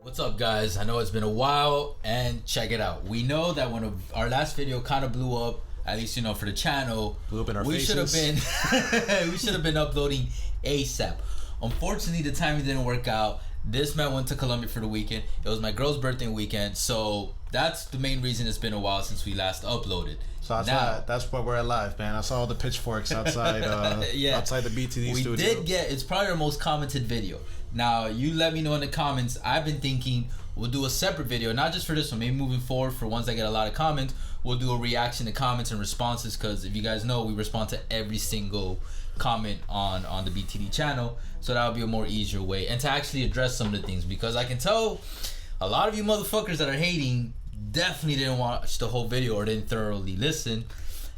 What's up, guys? I know it's been a while, and check it out. We know that when our last video kind of blew up, at least for the channel, blew up in our we faces. should have been uploading ASAP. Unfortunately, the timing didn't work out. This man went to Colombia for the weekend. It was my girl's birthday weekend, so that's the main reason it's been a while since we last uploaded. So that's why we're alive, man. I saw all the pitchforks outside outside the BTD studio. We did get, it's probably our most commented video. Now, you let me know in the comments. I've been thinking we'll do a separate video, not just for this one, maybe moving forward for ones that get a lot of comments, we'll do a reaction to comments and responses, because if you guys know, we respond to every single comment on the BTD channel, so that would be a more easier way, and to actually address some of the things, because I can tell a lot of you motherfuckers that are hating definitely didn't watch the whole video or didn't thoroughly listen,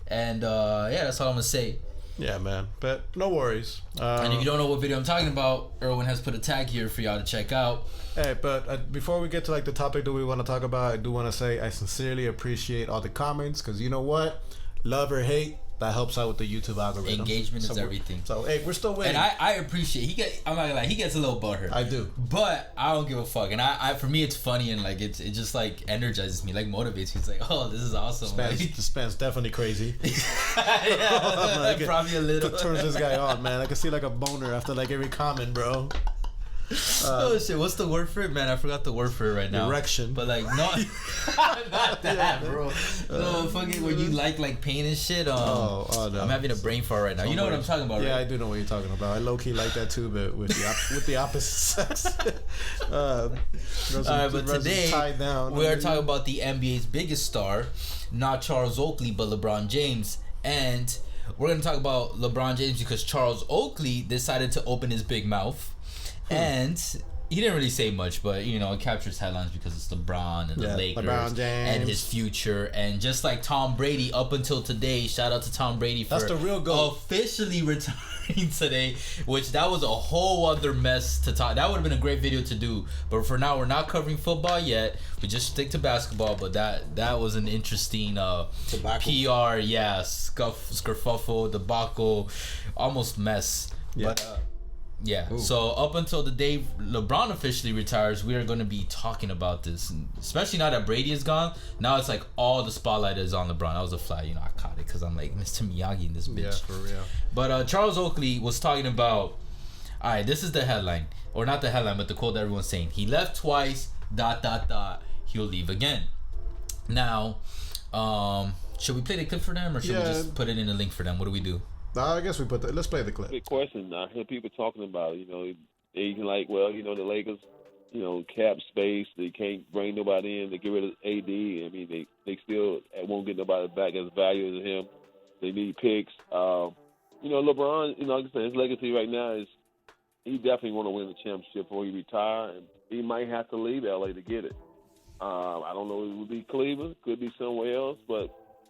and yeah, that's all I'm gonna say. Yeah, man, but no worries. And if you don't know what video I'm talking about, Erwin has put a tag here for y'all to check out. Hey, but before we get to the topic that we want to talk about, I do want to say I sincerely appreciate all the comments, because you know what, love or hate, that helps out with the YouTube algorithm. Engagement is everything. So hey, we're still winning. And I appreciate. I'm not gonna lie, he gets a little butthurt. I do, but I don't give a fuck. And I for me, it's funny, and it just energizes me, motivates me. It's like, oh, this is awesome. The span's definitely crazy. Yeah, probably a little. Turns this guy on, man. I can see a boner after every comment, bro. Oh shit! What's the word for it, man? I forgot the word for it right now. Erection. But not that, bro. No, fucking when you like pain and shit. No. I'm having a brain fart right now. You know what I'm talking about, right? Yeah, I do know what you're talking about. I low key like that too, but with the opposite sex. All right, but today we are talking about the NBA's biggest star, not Charles Oakley, but LeBron James, and we're gonna talk about LeBron James because Charles Oakley decided to open his big mouth. And he didn't really say much, but it captures headlines because it's LeBron and the Lakers and his future, and just like Tom Brady up until today. Shout out to Tom Brady for the real goal. Officially retiring today, which that was a whole other mess to talk. That would have been a great video to do, but for now we're not covering football yet. We just stick to basketball. But that was an interesting PR, skerfuffle, debacle, almost mess. Yeah. But, yeah. Ooh. So up until the day LeBron officially retires, we are going to be talking about this, and especially now that Brady is gone. Now it's all the spotlight is on LeBron. That was a fly, I caught it because I'm Mr. Miyagi in this bitch. Yeah, for real. But Charles Oakley was talking about. All right, this is the headline, or not the headline, but the quote that everyone's saying. He left twice. ... He'll leave again. Now, should we play the clip for them, or should we just put it in the link for them? What do we do? I guess we let's play the clip. Big question. I hear people talking about they the Lakers, cap space. They can't bring nobody in. They get rid of AD. I mean, they still won't get nobody back as valuable as him. They need picks. LeBron, like I said, his legacy right now is he definitely want to win the championship before he retire, and he might have to leave LA to get it. I don't know. It would be Cleveland, could be somewhere else, but.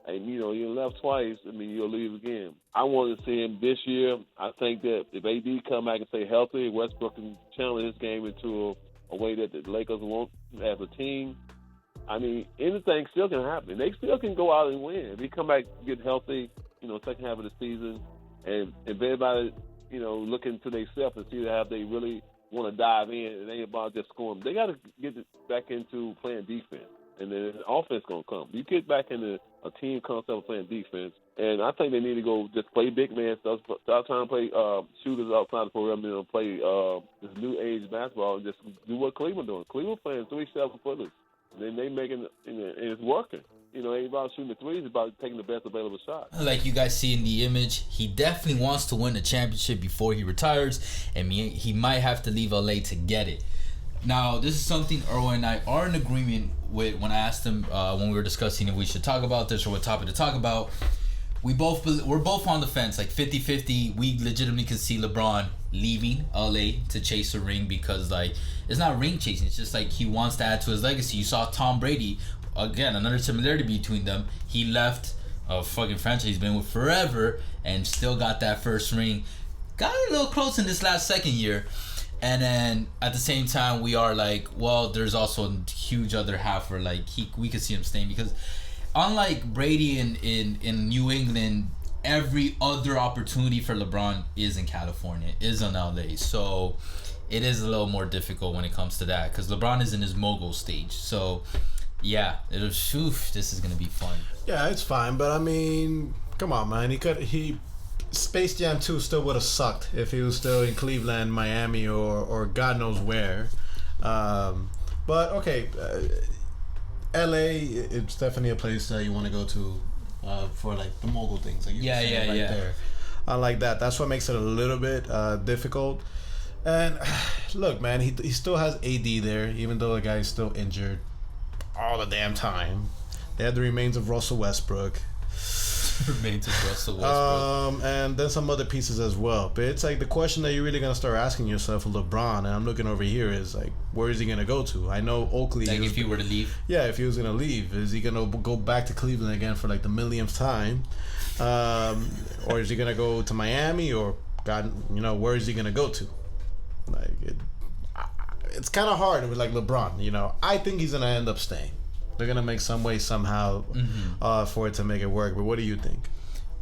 And, you left twice, you'll leave again. I want to see him this year. I think that if AD come back and stay healthy, Westbrook can channel his game into a way that the Lakers want as a team. Anything still can happen. They still can go out and win. If he come back, get healthy, second half of the season, and if everybody, look into themselves and see how they really want to dive in, it ain't about just scoring. They got to get back into playing defense. And then offense going to come. You get back into a team concept of playing defense, and I think they need to go just play big man stuff. Stop trying to play shooters outside the perimeter and play this new age basketball and just do what Cleveland doing. Cleveland playing 3 7-footers. And then they making and it's working. Ain't about shooting the threes, it's about taking the best available shot. Like you guys see in the image, he definitely wants to win the championship before he retires, and he might have to leave LA to get it. Now, this is something Erwin and I are in agreement with. When I asked him when we were discussing if we should talk about this or what topic to talk about, we're both on the fence, 50-50. We legitimately can see LeBron leaving LA to chase a ring because it's not ring chasing. It's just he wants to add to his legacy. You saw Tom Brady, again, another similarity between them. He left a fucking franchise he's been with forever and still got that first ring. Got a little close in this last second year. And then at the same time, we are there's also a huge other half where we could see him staying, because unlike Brady in New England, every other opportunity for LeBron is in California, is in LA. So it is a little more difficult when it comes to that because LeBron is in his mogul stage. So, yeah, this is gonna be fun. Yeah, it's fine, but I mean, come on, man. Space Jam 2 still would have sucked if he was still in Cleveland, Miami, or God knows where. But okay, LA, it's definitely a place that you want to go to for like the mogul things. Like there. Unlike that, that's what makes it a little bit difficult. And look, man, he still has AD there, even though the guy is still injured all the damn time. They had the remains of Russell Westbrook. And then some other pieces as well. But it's like the question that you're really gonna start asking yourself with LeBron, and I'm looking over here, is like, where is he gonna go to? I know Oakley. Like if he were to leave. Yeah, if he was gonna leave, is he gonna go back to Cleveland again for like the millionth time, or is he gonna go to Miami, or God, where is he gonna go to? Like it's kind of hard with like LeBron. I think he's gonna end up staying. They're gonna make some way somehow for it to make it work. But what do you think?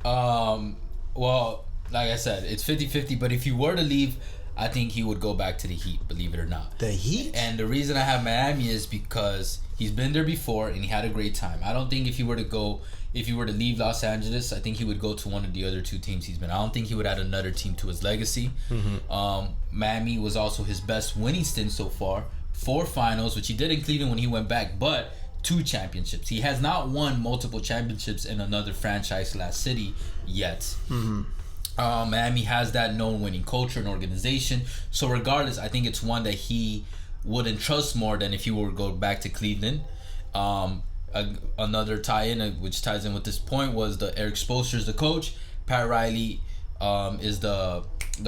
Well, like I said, it's 50-50. But if he were to leave, I think he would go back to the Heat. Believe it or not. The Heat. And the reason I have Miami is because he's been there before and he had a great time. I don't think if he were to leave Los Angeles, I think he would go to one of the other two teams he's been. I don't think he would add another team to his legacy. Miami was also his best winning stint so far. 4 finals, which he did in Cleveland when he went back, but 2 championships. He has not won multiple championships in another franchise/city yet. Miami has that known winning culture and organization. So regardless, I think it's one that he wouldn't trust more than if he were to go back to Cleveland. Another tie-in, which ties in with this point, was the Eric Spoelstra's the coach. Pat Riley is the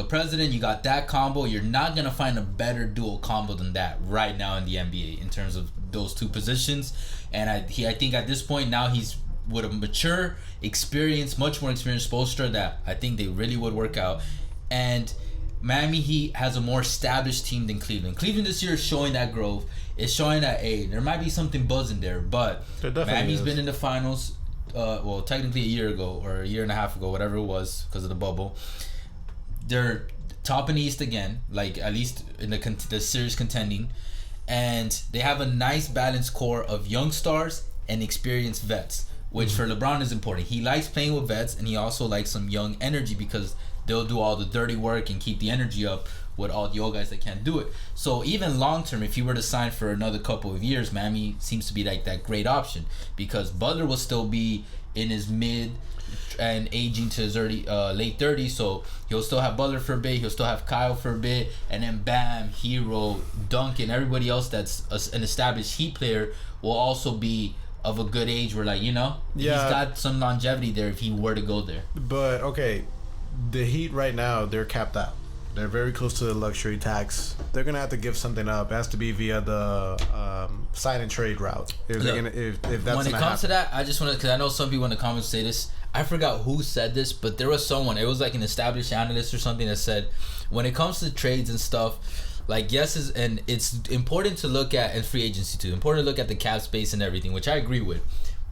president. You got that combo. You're not gonna find a better dual combo than that right now in the NBA in terms of those two positions. And I think at this point now he's with a mature, much more experienced Spoelstra that I think they really would work out. And Miami Heat has a more established team than Cleveland. Cleveland this year is showing that growth. It's showing that there might be something buzzing there, but Miami's been in the finals. Well, technically a year ago or a year and a half ago, whatever it was, because of the bubble. They're top in the East again, like at least in the series contending, and they have a nice balanced core of young stars and experienced vets, which for LeBron is important. He likes playing with vets, and he also likes some young energy because they'll do all the dirty work and keep the energy up with all the old guys that can't do it. So even long term, if he were to sign for another couple of years, Miami seems to be like that great option because Butler will still be in his mid and aging to his late 30s, so he'll still have Butler for a bit, he'll still have Kyle for a bit, and then Bam, Hero, Duncan, everybody else that's an established Heat player will also be of a good age where he's got some longevity there if he were to go there. But okay, the Heat right now, they're capped out. They're very close to the luxury tax. They're gonna have to give something up. It has to be via the sign and trade route. If that's when it comes to that, I just want to, because I know some people in the comments say this. I forgot who said this, but there was someone. It was like an established analyst or something that said, when it comes to trades and stuff, like and it's important to look at, and free agency too. Important to look at the cap space and everything, which I agree with.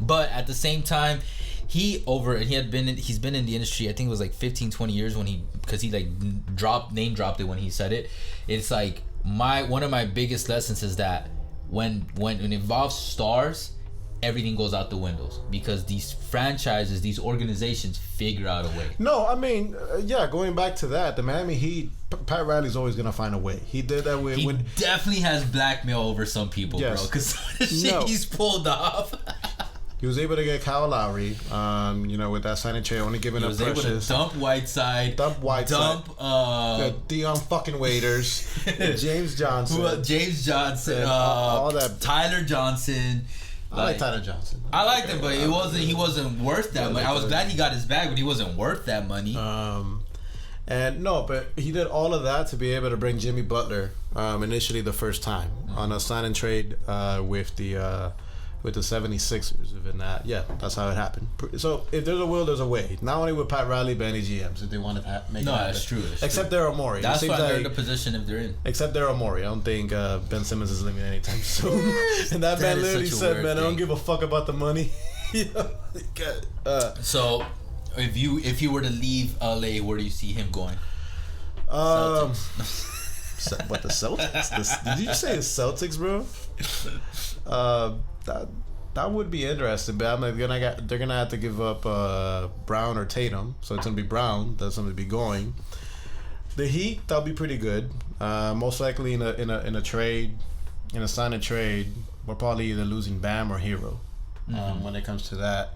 But at the same time, he's been in the industry, I think it was like 15-20 years because he like name dropped it when he said it. It's like one of my biggest lessons is that when it involves stars, everything goes out the windows because these franchises, these organizations figure out a way. No, I mean, going back to that, the Miami Heat, Pat Riley's always gonna find a way. He did that with. He definitely has blackmail over some people, bro. Because some of the shit he's pulled off. He was able to get Kyle Lowry, with that signing trade, only giving up Precious. He was able to dump Whiteside. Dion fucking Waiters, James Johnson, all that. Tyler Johnson. I like Tyler Johnson. I liked him, but he wasn't worth that money. I was glad he got his bag, but he wasn't worth that money. But he did all of that to be able to bring Jimmy Butler initially the first time on a sign and trade with the 76ers. That's how it happened. So if there's a will, there's a way. Not only with Pat Riley, but any GMs if they want to make it happen. That's true. Except Daryl Morey. That's why they're in the position if they're in. Except Daryl Morey. I don't think Ben Simmons is leaving anytime soon. And that man literally said, "Man, I don't give a fuck about the money." So if you were to leave LA, where do you see him going? What, the Celtics? Did you say the Celtics, bro? That would be interesting, but I'm like, they're gonna have to give up Brown or Tatum, so it's gonna be Brown that's gonna be going. The Heat, that'll be pretty good. Most likely in a trade, in a sign and trade, we're probably either losing Bam or Hero. When it comes to that,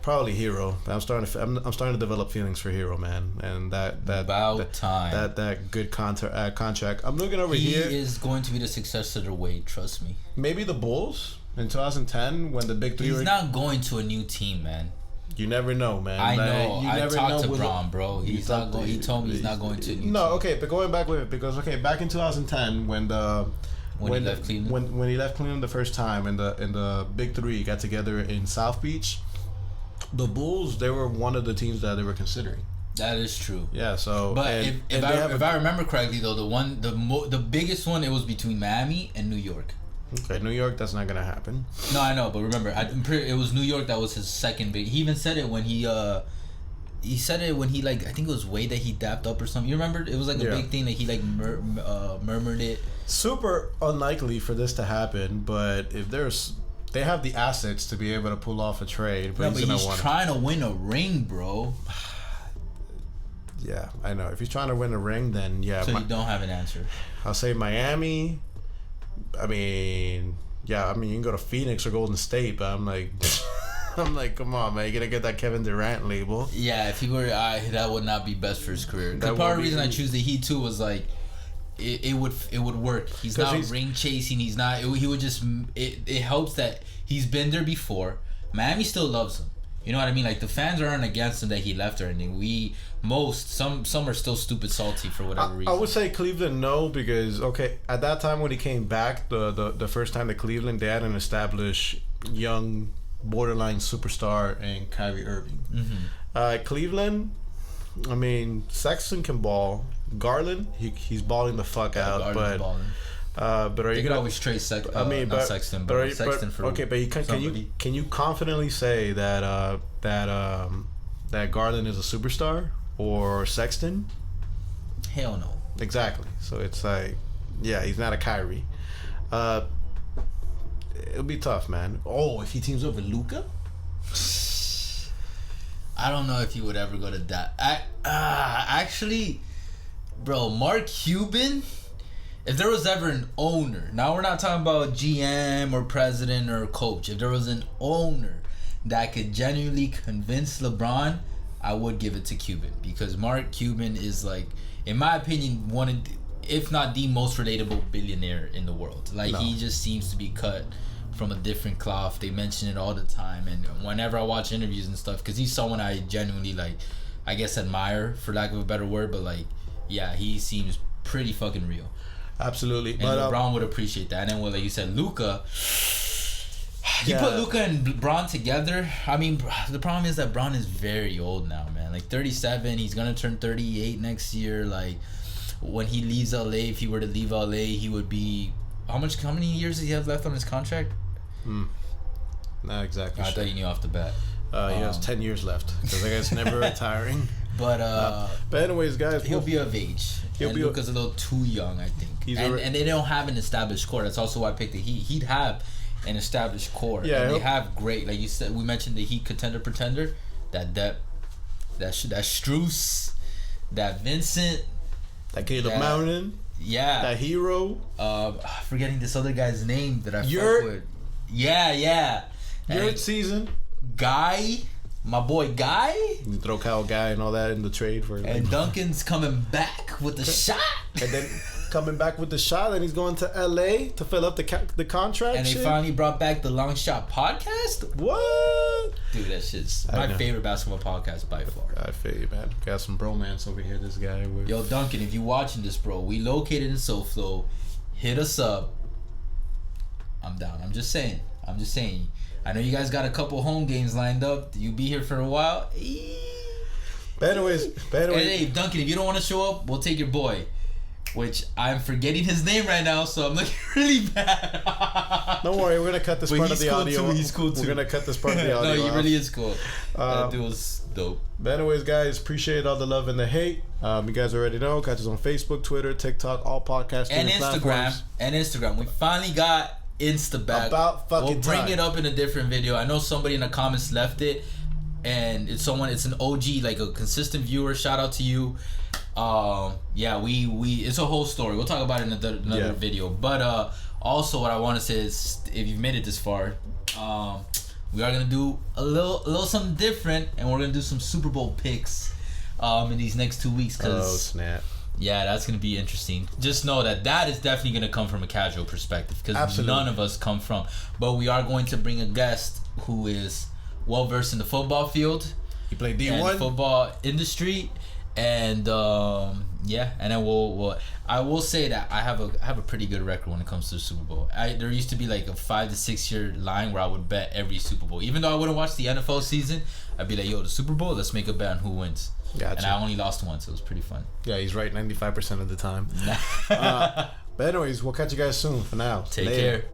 probably Hero. But I'm starting to develop feelings for Hero, man, and that good contract. I'm looking over here. He is going to be the successor to Wade. Trust me. Maybe the Bulls in 2010 when the big three. He's not going to a new team, man. You never know, man. I know. You I never talked know to Braun, bro. He's not going. He told me he's not going to a new team. Okay, but going back with it, because back in 2010 when he left Cleveland, when he left Cleveland the first time, and the big three got together in South Beach, the Bulls, they were one of the teams that they were considering. That is true. Yeah. So, but if I remember correctly, though, the biggest one, it was between Miami and New York. Okay, New York, that's not gonna happen. No, I know, but remember, it was New York that was his second big. He even said it when he like, I think it was Wade that he dapped up or something. You remember? It was like a big thing that he like murmured it. Super unlikely for this to happen, but if they have the assets to be able to pull off a trade. But he's trying to win a ring, bro. Yeah, I know. If he's trying to win a ring, then yeah. So you don't have an answer. I'll say Miami. I mean, you can go to Phoenix or Golden State, but I'm like, come on, man, you gotta get that Kevin Durant label. Yeah, if he were, that would not be best for his career. The part of the reason I choose the Heat too was like, it would work. He's not ring chasing. He's not. He would just. It helps that he's been there before. Miami still loves him. You know what I mean? Like the fans aren't against him that he left or anything. Some are still stupid salty for whatever reason. I would say Cleveland no, because at that time when he came back, the first time to Cleveland, they had an established young borderline superstar in Kyrie Irving. Cleveland, I mean, Sexton can ball. Garland, he's balling the fuck out, but are you could always trade Sexton? Sexton for okay, but can you confidently say that that Garland is a superstar or Sexton? Hell no. Exactly. So it's like, yeah, he's not a Kyrie. It'll be tough, man. Oh, if he teams up with Luka. I don't know if he would ever go to that. Actually, bro, Mark Cuban, if there was ever an owner, now we're not talking about GM or president or coach. If there was an owner that could genuinely convince LeBron, I would give it to Cuban, because Mark Cuban is, like, in my opinion, one of, if not the most relatable billionaire in the world. Like, he just seems to be cut from a different cloth. They mention it all the time, and whenever I watch interviews and stuff, because he's someone I genuinely, like, I guess admire, for lack of a better word, but like, yeah, he seems pretty fucking real. Absolutely. And LeBron would appreciate that. And then, well, like you said, Luka, you put Luka and LeBron together. I mean, the problem is that LeBron is very old now, man. Like 37, he's gonna turn 38 next year. Like, when he leaves LA, if he were to leave LA, he would be, how many years does he have left on his contract? Not exactly. I thought you knew off the bat. He has 10 years left, because I guess never retiring. But anyways, guys, he'll be of age. Luka's a little too young, I think. And they don't have an established core. That's also why I picked the Heat. He'd have an established core. Yeah, and they have great, like you said, we mentioned the Heat pretender. That depth, that Strus, that Vincent, that Caleb Mountain, that Hero. Forgetting this other guy's name that I fuck with. Yeah. Yurt season. Guy. My boy Guy. You throw Kyle Guy and all that in the trade for him. And Duncan's coming back with the shot. And then coming back with the shot, and he's going to LA to fill up the contract. And they finally brought back the Long Shot podcast. What? Dude, that shit's my favorite basketball podcast by far. I feel you, man. Got some bromance over here, this guy. Yo, Duncan, if you watching this, bro, we located in SoFlo. Hit us up. I'm down. I'm just saying. I know you guys got a couple home games lined up. You be here for a while. But anyways. Hey, Duncan, if you don't want to show up, we'll take your boy. which I'm forgetting his name right now, so I'm looking really bad. Don't worry, we're gonna cut this part of the audio. He's cool too. We're gonna cut this part of the audio. No, he off. really is cool. That dude was dope. But anyways, guys, appreciate all the love and the hate. You guys already know. Catch us on Facebook, Twitter, TikTok, all podcasting and Instagram. platforms. We finally got Insta back. About fucking We'll bring time. it up in a different video. I know somebody in the comments left it, and it's an OG, like a consistent viewer. Shout out to you. Yeah, we it's a whole story. We'll talk about it in another video. But also what I want to say is, if you've made it this far, we are gonna do a little something different, and we're gonna do some Super Bowl picks in these next 2 weeks. Oh snap! Yeah, that's gonna be interesting. Just know that is definitely gonna come from a casual perspective, because none of us come from. But we are going to bring a guest who is well versed in the football field. He played D1 and football industry, and yeah, and then I will say that I have a pretty good record when it comes to the Super Bowl. There used to be like a 5 to 6 year line where I would bet every Super Bowl, even though I wouldn't watch the NFL season. I'd be like, yo, the Super Bowl, let's make a bet on who wins. Gotcha. And I only lost once, so it was pretty fun. Yeah, he's right 95% of the time. But anyways, we'll catch you guys soon. For now, Take care.